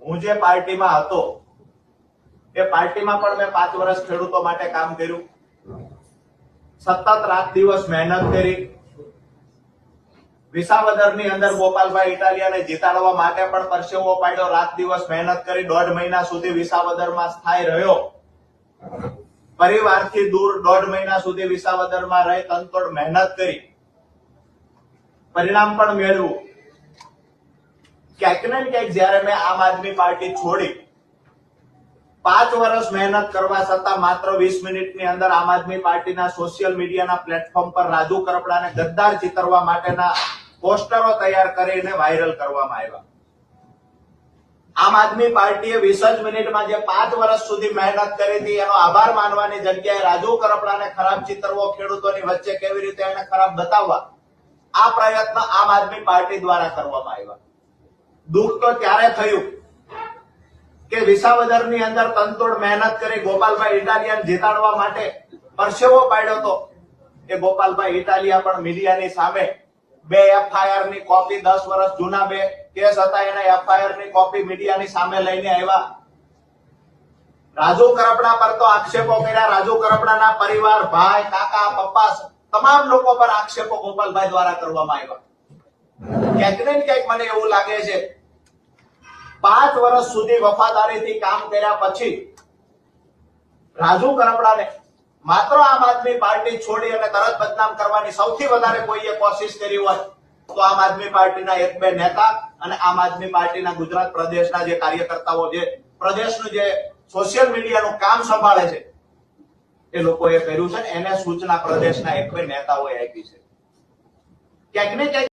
હું જે પાર્ટીમાં હતો એ પાર્ટીમાં પણ મેં 5 વર્ષ ખેડૂતો માટે કામ કર્યું, સતત રાત દિવસ મહેનત કરી। વિસાવદરની અંદર ગોપાલભાઈ ઇટાલિયાને જીતાડવા માટે પણ પરસેવો પાડ્યો, રાત દિવસ મહેનત કરી। 1.5 મહિના સુધી વિસાવદરમાં સ્થાયી રહ્યો, પરિવારથી દૂર 1.5 મહિના સુધી વિસાવદરમાં રહી તનતોડ મહેનત કરી, પરિણામ પણ મેળવ્યું। ક્યાંક ને ક્યાંક જયારે મેં આમ આદમી પાર્ટી છોડી 5 વર્ષ મહેનત કરવા છતાં માત્ર 20 મિનિટની અંદર આમ આદમી પાર્ટીના સોશિયલ મીડિયાના પ્લેટફોર્મ પર રાજુ કરપડાને ગદ્દાર ચિતરવા માટેના પોસ્ટરો તૈયાર કરીને વાયરલ કરવામાં આવ્યા। આમ આદમી પાર્ટીએ 20 જ મિનિટમાં જે 5 વર્ષ સુધી મહેનત કરી હતી એનો આભાર માનવાની જગ્યાએ રાજુ કરપડાને ખરાબ ચિતરવો, ખેડૂતોની વચ્ચે કેવી રીતે એને ખરાબ બતાવવા, આ પ્રયત્ન આમ આદમી પાર્ટી દ્વારા કરવામાં આવ્યા। દુઃખ તો ત્યારે થયું કે વિસાવદરની અંદર તનતોડ મહેનત કરી ગોપાલભાઈ ઇટાલિયાને જીતાડવા માટે પરસેવો પાડ્યો હતો એ ગોપાલભાઈ ઇટાલિયા પણ મીડિયાની સામે 2 FIR ની કોપી, 10 વર્ષ જૂના 2 કેસ હતા એના FIR ની કોપી મીડિયાની સામે લઈને આવ્યા। રાજુ કરપડા પર તો આક્ષેપો કર્યા, રાજુ કરપડાના પરિવાર, ભાઈ, કાકા, પપ્પા તમામ લોકો પર આક્ષેપો ગોપાલભાઈ દ્વારા કરવામાં આવ્યા। ક્યાંક ને ક્યાંક મને એવું લાગે છે 5 વર્ષ સુધી વફાદારીથી કામ કર્યા પછી રાજુ કરપડાને માત્ર આમ આદમી પાર્ટી છોડી અને તરત બદનામ કરવાની સૌથી વધારે કોઈએ કોશિશ કરી હોય તો આમ આદમી પાર્ટીના 1-2 નેતા અને આમ આદમી પાર્ટીના ગુજરાત પ્રદેશના જે કાર્યકર્તાઓ, જે પ્રદેશનું જે સોશિયલ મીડિયાનું કામ સંભાળે છે એ લોકોએ કર્યું છે, એને સૂચના પ્રદેશના 1-2 નેતાઓએ આપી છે। ક્યાંક ને ક્યાંક